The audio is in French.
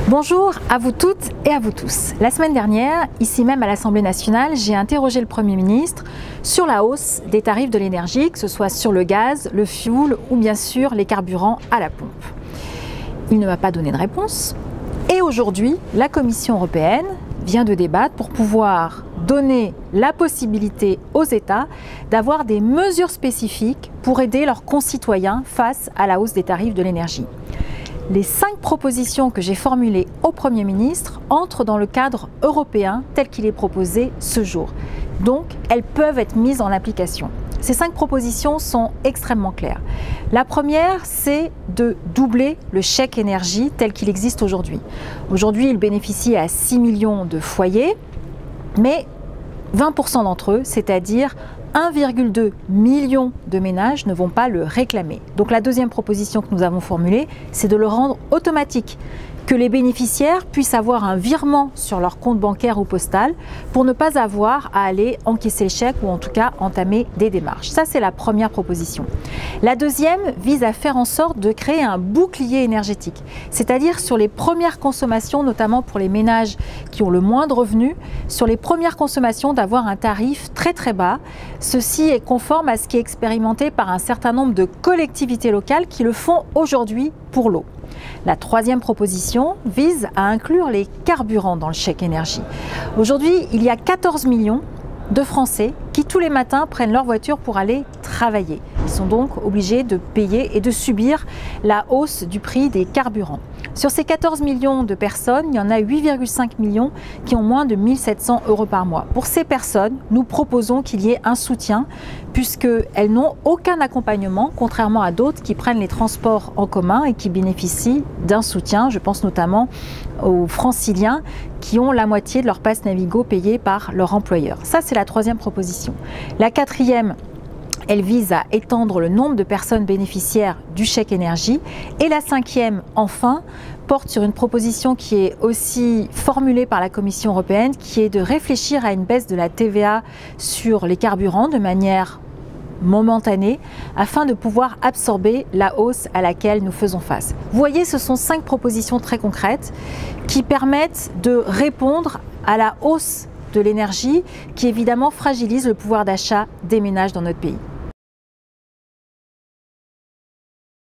Bonjour à vous toutes et à vous tous. La semaine dernière, ici même à l'Assemblée nationale, j'ai interrogé le Premier ministre sur la hausse des tarifs de l'énergie, que ce soit sur le gaz, le fioul ou bien sûr les carburants à la pompe. Il ne m'a pas donné de réponse. Et aujourd'hui, la Commission européenne vient de débattre pour pouvoir donner la possibilité aux États d'avoir des mesures spécifiques pour aider leurs concitoyens face à la hausse des tarifs de l'énergie. Les 5 propositions que j'ai formulées au Premier ministre entrent dans le cadre européen tel qu'il est proposé ce jour. Donc, elles peuvent être mises en application. Ces 5 propositions sont extrêmement claires. La première, c'est de doubler le chèque énergie tel qu'il existe aujourd'hui. Aujourd'hui, il bénéficie à 6 millions de foyers, mais 20% d'entre eux, c'est-à-dire 1,2 million de ménages, ne vont pas le réclamer. Donc la deuxième proposition que nous avons formulée, c'est de le rendre automatique, que les bénéficiaires puissent avoir un virement sur leur compte bancaire ou postal pour ne pas avoir à aller encaisser le chèque ou en tout cas entamer des démarches. Ça, c'est la première proposition. La deuxième vise à faire en sorte de créer un bouclier énergétique, c'est-à-dire sur les premières consommations, notamment pour les ménages qui ont le moins de revenus, sur les premières consommations d'avoir un tarif très très bas. Ceci est conforme à ce qui est expérimenté par un certain nombre de collectivités locales qui le font aujourd'hui pour l'eau. La troisième proposition vise à inclure les carburants dans le chèque énergie. Aujourd'hui, il y a 14 millions de Français qui tous les matins prennent leur voiture pour aller travailler. Ils sont donc obligés de payer et de subir la hausse du prix des carburants. Sur ces 14 millions de personnes, il y en a 8,5 millions qui ont moins de 1 700 € par mois. Pour ces personnes, nous proposons qu'il y ait un soutien puisqu'elles n'ont aucun accompagnement, contrairement à d'autres qui prennent les transports en commun et qui bénéficient d'un soutien. Je pense notamment aux franciliens qui ont la moitié de leur passe Navigo payée par leur employeur. Ça, c'est la troisième proposition. La quatrième, elle vise à étendre le nombre de personnes bénéficiaires du chèque énergie. Et la cinquième, enfin, porte sur une proposition qui est aussi formulée par la Commission européenne, qui est de réfléchir à une baisse de la TVA sur les carburants de manière momentanée, afin de pouvoir absorber la hausse à laquelle nous faisons face. Vous voyez, ce sont 5 propositions très concrètes qui permettent de répondre à la hausse de l'énergie qui évidemment fragilise le pouvoir d'achat des ménages dans notre pays.